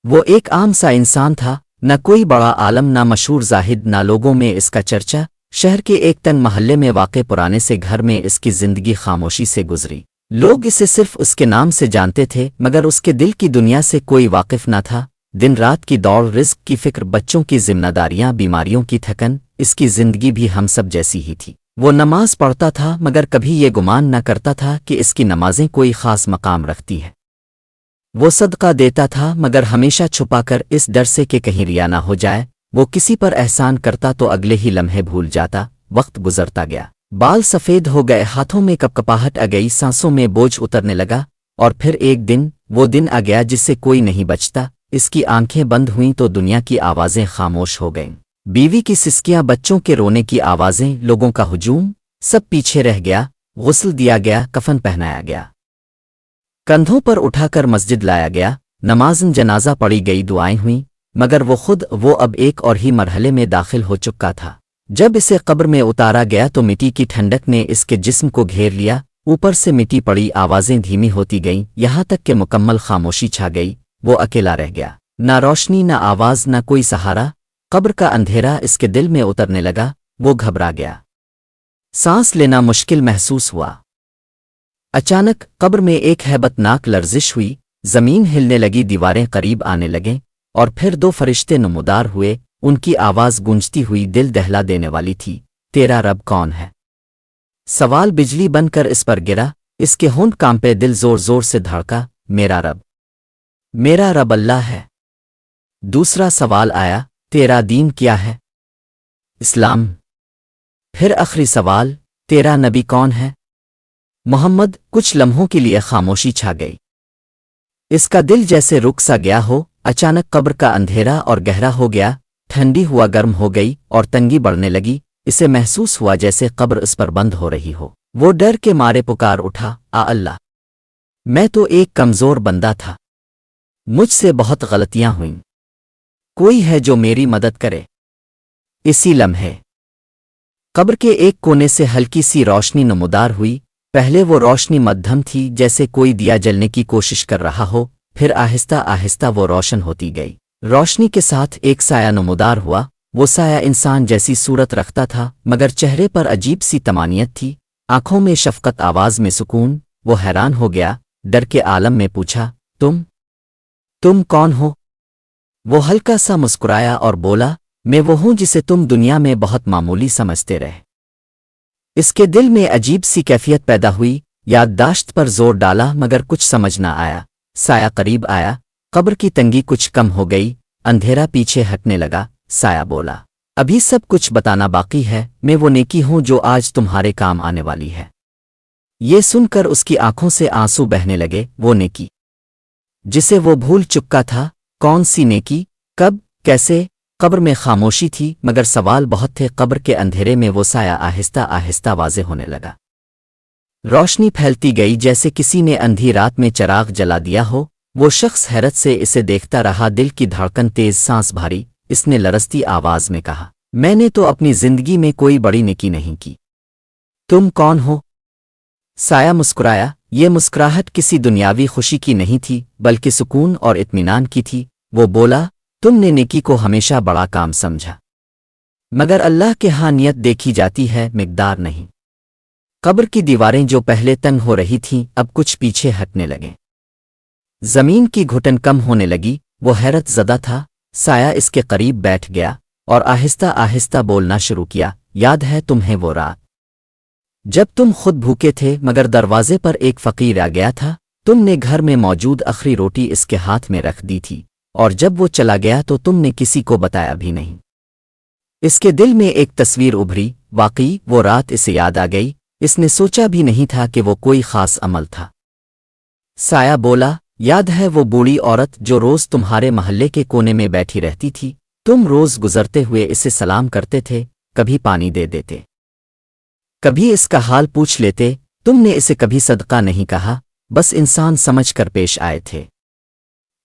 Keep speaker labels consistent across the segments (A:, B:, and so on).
A: وہ ایک عام سا انسان تھا، نہ کوئی بڑا عالم، نہ مشہور زاہد، نہ لوگوں میں اس کا چرچا۔ شہر کے ایک تن محلے میں واقع پرانے سے گھر میں اس کی زندگی خاموشی سے گزری۔ لوگ اسے صرف اس کے نام سے جانتے تھے، مگر اس کے دل کی دنیا سے کوئی واقف نہ تھا۔ دن رات کی دوڑ، رزق کی فکر، بچوں کی ذمہ داریاں، بیماریوں کی تھکن، اس کی زندگی بھی ہم سب جیسی ہی تھی۔ وہ نماز پڑھتا تھا، مگر کبھی یہ گمان نہ کرتا تھا کہ اس کی نمازیں کوئی خاص مقام رکھتی ہے۔ وہ صدقہ دیتا تھا، مگر ہمیشہ چھپا کر، اس ڈر سے کہ کہیں ریا نہ ہو جائے۔ وہ کسی پر احسان کرتا تو اگلے ہی لمحے بھول جاتا۔ وقت گزرتا گیا، بال سفید ہو گئے، ہاتھوں میں کپکپاہٹ آ گئی، سانسوں میں بوجھ اترنے لگا، اور پھر ایک دن، وہ دن آ گیا جس سے کوئی نہیں بچتا۔ اس کی آنکھیں بند ہوئیں تو دنیا کی آوازیں خاموش ہو گئیں۔ بیوی کی سسکیاں، بچوں کے رونے کی آوازیں، لوگوں کا ہجوم، سب پیچھے رہ گیا۔ غسل دیا گیا، کفن پہنایا گیا، کندھوں پر اٹھا کر مسجد لایا گیا، نمازن جنازہ پڑھی گئی، دعائیں ہوئیں، مگر وہ اب ایک اور ہی مرحلے میں داخل ہو چکا تھا۔ جب اسے قبر میں اتارا گیا تو مٹی کی ٹھنڈک نے اس کے جسم کو گھیر لیا، اوپر سے مٹی پڑی، آوازیں دھیمی ہوتی گئیں، یہاں تک کہ مکمل خاموشی چھا گئی۔ وہ اکیلا رہ گیا، نہ روشنی، نہ آواز، نہ کوئی سہارا۔ قبر کا اندھیرا اس کے دل میں اترنے لگا، وہ گھبرا گیا، سانس لینا مشکل محسوس ہوا۔ اچانک قبر میں ایک ہیبت ناک لرزش ہوئی، زمین ہلنے لگی، دیواریں قریب آنے لگیں، اور پھر دو فرشتے نمودار ہوئے۔ ان کی آواز گونجتی ہوئی دل دہلا دینے والی تھی، تیرا رب کون ہے؟ سوال بجلی بن کر اس پر گرا، اس کے ہونٹ کانپے، دل زور زور سے دھڑکا، میرا رب اللہ ہے۔ دوسرا سوال آیا، تیرا دین کیا ہے؟ اسلام۔ پھر آخری سوال، تیرا نبی کون ہے؟ محمد۔ کچھ لمحوں کے لیے خاموشی چھا گئی، اس کا دل جیسے رک سا گیا ہو۔ اچانک قبر کا اندھیرا اور گہرا ہو گیا، ٹھنڈی ہوا گرم ہو گئی، اور تنگی بڑھنے لگی۔ اسے محسوس ہوا جیسے قبر اس پر بند ہو رہی ہو۔ وہ ڈر کے مارے پکار اٹھا، آ اللہ، میں تو ایک کمزور بندہ تھا، مجھ سے بہت غلطیاں ہوئیں، کوئی ہے جو میری مدد کرے؟ اسی لمحے قبر کے ایک کونے سے ہلکی سی روشنی نمودار ہوئی۔ پہلے وہ روشنی مدھم تھی، جیسے کوئی دیا جلنے کی کوشش کر رہا ہو، پھر آہستہ آہستہ وہ روشن ہوتی گئی۔ روشنی کے ساتھ ایک سایہ نمودار ہوا۔ وہ سایہ انسان جیسی صورت رکھتا تھا، مگر چہرے پر عجیب سی طمانینت تھی، آنکھوں میں شفقت، آواز میں سکون۔ وہ حیران ہو گیا، ڈر کے عالم میں پوچھا، تم کون ہو؟ وہ ہلکا سا مسکرایا اور بولا، میں وہ ہوں جسے تم دنیا میں بہت معمولی سمجھتے رہے۔ اس کے دل میں عجیب سی کیفیت پیدا ہوئی، یادداشت پر زور ڈالا، مگر کچھ سمجھ نہ آیا۔ سایہ قریب آیا، قبر کی تنگی کچھ کم ہو گئی، اندھیرا پیچھے ہٹنے لگا۔ سایہ بولا، ابھی سب کچھ بتانا باقی ہے، میں وہ نیکی ہوں جو آج تمہارے کام آنے والی ہے۔ یہ سن کر اس کی آنکھوں سے آنسو بہنے لگے۔ وہ نیکی جسے وہ بھول چکا تھا، کون سی نیکی؟ کب؟ کیسے؟ قبر میں خاموشی تھی، مگر سوال بہت تھے۔ قبر کے اندھیرے میں وہ سایہ آہستہ آہستہ واضح ہونے لگا، روشنی پھیلتی گئی جیسے کسی نے اندھی رات میں چراغ جلا دیا ہو۔ وہ شخص حیرت سے اسے دیکھتا رہا، دل کی دھڑکن تیز، سانس بھاری۔ اس نے لرزتی آواز میں کہا، میں نے تو اپنی زندگی میں کوئی بڑی نیکی نہیں کی، تم کون ہو؟ سایہ مسکرایا۔ یہ مسکراہٹ کسی دنیاوی خوشی کی نہیں تھی، بلکہ سکون اور اطمینان کی تھی۔ وہ بولا، تم نے نیکی کو ہمیشہ بڑا کام سمجھا، مگر اللہ کے ہاں نیت دیکھی جاتی ہے، مقدار نہیں۔ قبر کی دیواریں جو پہلے تنگ ہو رہی تھیں، اب کچھ پیچھے ہٹنے لگیں، زمین کی گھٹن کم ہونے لگی۔ وہ حیرت زدہ تھا۔ سایہ اس کے قریب بیٹھ گیا اور آہستہ آہستہ بولنا شروع کیا، یاد ہے تمہیں وہ رات جب تم خود بھوکے تھے، مگر دروازے پر ایک فقیر آ گیا تھا؟ تم نے گھر میں موجود آخری روٹی اس کے ہاتھ میں رکھ دی تھی، اور جب وہ چلا گیا تو تم نے کسی کو بتایا بھی نہیں۔ اس کے دل میں ایک تصویر ابھری، واقعی وہ رات اسے یاد آ گئی۔ اس نے سوچا بھی نہیں تھا کہ وہ کوئی خاص عمل تھا۔ سایہ بولا، یاد ہے وہ بوڑھی عورت جو روز تمہارے محلے کے کونے میں بیٹھی رہتی تھی؟ تم روز گزرتے ہوئے اسے سلام کرتے تھے، کبھی پانی دے دیتے، کبھی اس کا حال پوچھ لیتے۔ تم نے اسے کبھی صدقہ نہیں کہا، بس انسان سمجھ کر پیش آئے تھے۔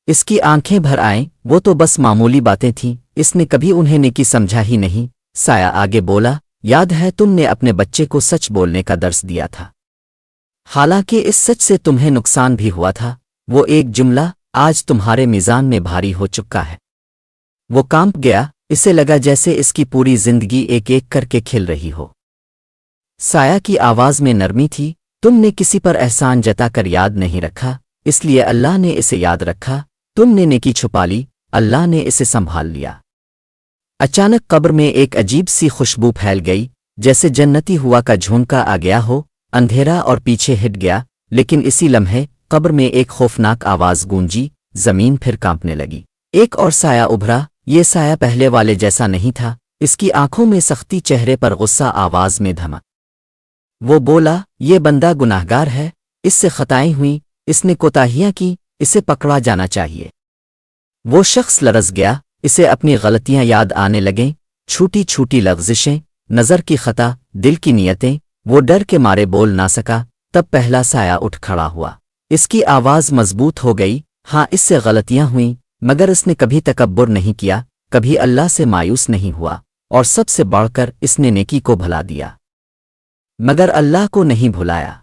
A: اس کی آنکھیں بھر آئیں، وہ تو بس معمولی باتیں تھیں، اس نے کبھی انہیں نیکی سمجھا ہی نہیں۔ سایہ آگے بولا، یاد ہے تم نے اپنے بچے کو سچ بولنے کا درس دیا تھا، حالانکہ اس سچ سے تمہیں نقصان بھی ہوا تھا۔ وہ ایک جملہ آج تمہارے میزان میں بھاری ہو چکا ہے۔ وہ کانپ گیا، اسے لگا جیسے اس کی پوری زندگی ایک ایک کر کے کھل رہی ہو۔ سایہ کی آواز میں نرمی تھی، تم نے کسی پر احسان جتا کر یاد نہیں رکھا، اس لیے اللہ نے اسے یاد رکھا۔ تم نے نیکی چھپا لی، اللہ نے اسے سنبھال لیا۔ اچانک قبر میں ایک عجیب سی خوشبو پھیل گئی، جیسے جنتی ہوا کا جھونکا آ گیا ہو۔ اندھیرا اور پیچھے ہٹ گیا، لیکن اسی لمحے قبر میں ایک خوفناک آواز گونجی، زمین پھر کانپنے لگی۔ ایک اور سایہ ابھرا، یہ سایہ پہلے والے جیسا نہیں تھا، اس کی آنکھوں میں سختی، چہرے پر غصہ، آواز میں دھمک۔ وہ بولا، یہ بندہ گناہگار ہے، اس سے خطائیں ہوئیں، اس نے کوتاہیاں کی، اسے پکڑا جانا چاہیے۔ وہ شخص لرز گیا، اسے اپنی غلطیاں یاد آنے لگیں، چھوٹی چھوٹی لغزشیں، نظر کی خطا، دل کی نیتیں۔ وہ ڈر کے مارے بول نہ سکا۔ تب پہلا سایہ اٹھ کھڑا ہوا، اس کی آواز مضبوط ہو گئی، ہاں اس سے غلطیاں ہوئیں، مگر اس نے کبھی تکبر نہیں کیا، کبھی اللہ سے مایوس نہیں ہوا، اور سب سے بڑھ کر اس نے نیکی کو بھلا دیا، مگر اللہ کو نہیں بھلایا۔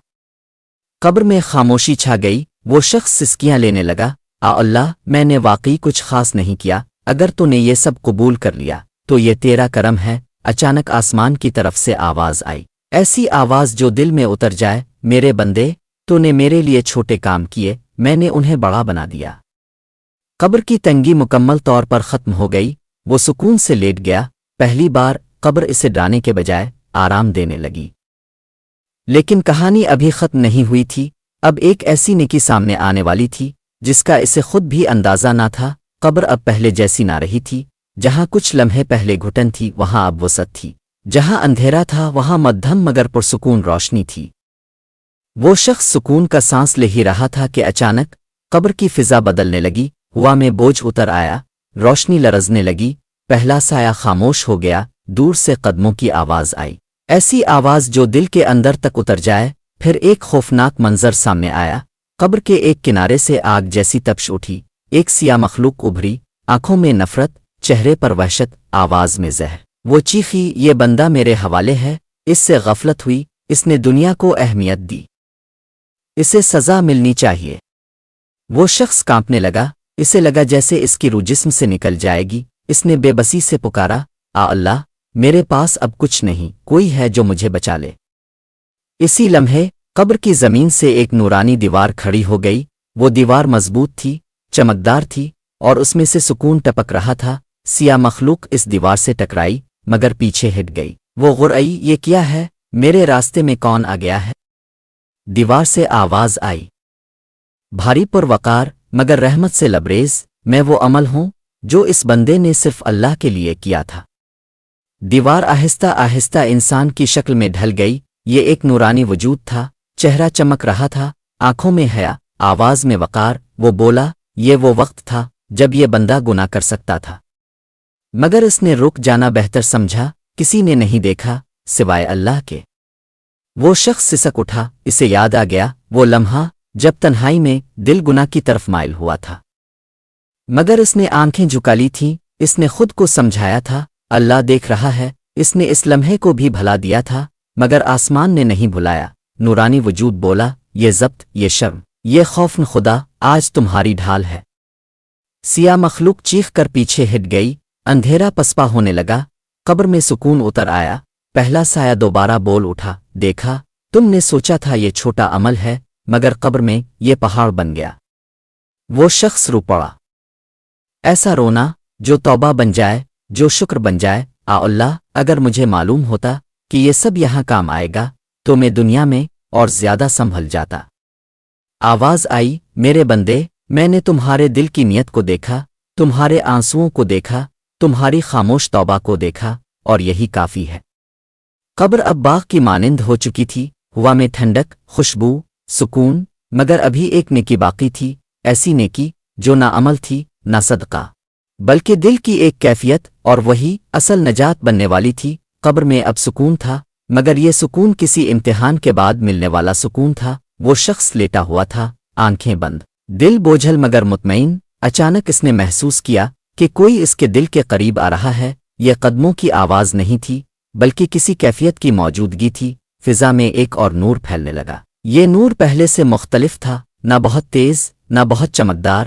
A: قبر میں خاموشی چھا گئی، وہ شخص سسکیاں لینے لگا، اللہ، میں نے واقعی کچھ خاص نہیں کیا، اگر تو نے یہ سب قبول کر لیا تو یہ تیرا کرم ہے۔ اچانک آسمان کی طرف سے آواز آئی، ایسی آواز جو دل میں اتر جائے، میرے بندے، تو نے میرے لیے چھوٹے کام کیے، میں نے انہیں بڑا بنا دیا۔ قبر کی تنگی مکمل طور پر ختم ہو گئی، وہ سکون سے لیٹ گیا۔ پہلی بار قبر اسے ڈرانے کے بجائے آرام دینے لگی۔ لیکن کہانی ابھی ختم نہیں ہوئی تھی، اب ایک ایسی نیکی سامنے آنے والی تھی جس کا اسے خود بھی اندازہ نہ تھا۔ قبر اب پہلے جیسی نہ رہی تھی، جہاں کچھ لمحے پہلے گھٹن تھی وہاں اب وسعت تھی، جہاں اندھیرا تھا وہاں مدھم مگر پرسکون روشنی تھی۔ وہ شخص سکون کا سانس لے ہی رہا تھا کہ اچانک قبر کی فضا بدلنے لگی، ہوا میں بوجھ اتر آیا، روشنی لرزنے لگی، پہلا سایہ خاموش ہو گیا، دور سے قدموں کی آواز آئی، ایسی آواز جو دل کے اندر تک اتر جائے۔ پھر ایک خوفناک منظر سامنے آیا، قبر کے ایک کنارے سے آگ جیسی تپش اٹھی، ایک سیاہ مخلوق ابھری، آنکھوں میں نفرت، چہرے پر وحشت، آواز میں زہر۔ وہ چیخی، یہ بندہ میرے حوالے ہے، اس سے غفلت ہوئی، اس نے دنیا کو اہمیت دی، اسے سزا ملنی چاہیے۔ وہ شخص کانپنے لگا، اسے لگا جیسے اس کی روح جسم سے نکل جائے گی۔ اس نے بے بسی سے پکارا، اللہ، میرے پاس اب کچھ نہیں، کوئی ہے جو مجھے بچا لے۔ اسی لمحے قبر کی زمین سے ایک نورانی دیوار کھڑی ہو گئی، وہ دیوار مضبوط تھی، چمکدار تھی، اور اس میں سے سکون ٹپک رہا تھا۔ سیاہ مخلوق اس دیوار سے ٹکرائی مگر پیچھے ہٹ گئی، وہ غرئی، یہ کیا ہے، میرے راستے میں کون آ گیا ہے؟ دیوار سے آواز آئی، بھاری پر وقار مگر رحمت سے لبریز، میں وہ عمل ہوں جو اس بندے نے صرف اللہ کے لیے کیا تھا۔ دیوار آہستہ آہستہ انسان کی شکل میں ڈھل گئی، یہ ایک نورانی وجود تھا، چہرہ چمک رہا تھا، آنکھوں میں حیا، آواز میں وقار۔ وہ بولا، یہ وہ وقت تھا جب یہ بندہ گناہ کر سکتا تھا، مگر اس نے رک جانا بہتر سمجھا، کسی نے نہیں دیکھا سوائے اللہ کے۔ وہ شخص سسک اٹھا، اسے یاد آ گیا وہ لمحہ جب تنہائی میں دل گناہ کی طرف مائل ہوا تھا، مگر اس نے آنکھیں جھکا لی تھیں، اس نے خود کو سمجھایا تھا اللہ دیکھ رہا ہے۔ اس نے اس لمحے کو بھی بھلا دیا تھا، مگر آسمان نے نہیں بھلایا۔ نورانی وجود بولا، یہ ضبط، یہ شرم، یہ خوف خدا آج تمہاری ڈھال ہے۔ سیاہ مخلوق چیخ کر پیچھے ہٹ گئی، اندھیرا پسپا ہونے لگا، قبر میں سکون اتر آیا۔ پہلا سایہ دوبارہ بول اٹھا، دیکھا، تم نے سوچا تھا یہ چھوٹا عمل ہے، مگر قبر میں یہ پہاڑ بن گیا۔ وہ شخص رو پڑا، ایسا رونا جو توبہ بن جائے، جو شکر بن جائے۔ اللہ، اگر مجھے معلوم ہوتا کہ یہ سب یہاں کام آئے گا تو میں دنیا میں اور زیادہ سنبھل جاتا۔ آواز آئی، میرے بندے، میں نے تمہارے دل کی نیت کو دیکھا، تمہارے آنسوؤں کو دیکھا، تمہاری خاموش توبہ کو دیکھا، اور یہی کافی ہے۔ قبر اب باغ کی مانند ہو چکی تھی، ہوا میں ٹھنڈک، خوشبو، سکون، مگر ابھی ایک نیکی باقی تھی، ایسی نیکی جو نہ عمل تھی نہ صدقہ، بلکہ دل کی ایک کیفیت، اور وہی اصل نجات بننے والی تھی۔ قبر میں اب سکون تھا، مگر یہ سکون کسی امتحان کے بعد ملنے والا سکون تھا۔ وہ شخص لیٹا ہوا تھا، آنکھیں بند، دل بوجھل مگر مطمئن۔ اچانک اس نے محسوس کیا کہ کوئی اس کے دل کے قریب آ رہا ہے، یہ قدموں کی آواز نہیں تھی بلکہ کسی کیفیت کی موجودگی تھی۔ فضا میں ایک اور نور پھیلنے لگا، یہ نور پہلے سے مختلف تھا، نہ بہت تیز نہ بہت چمکدار،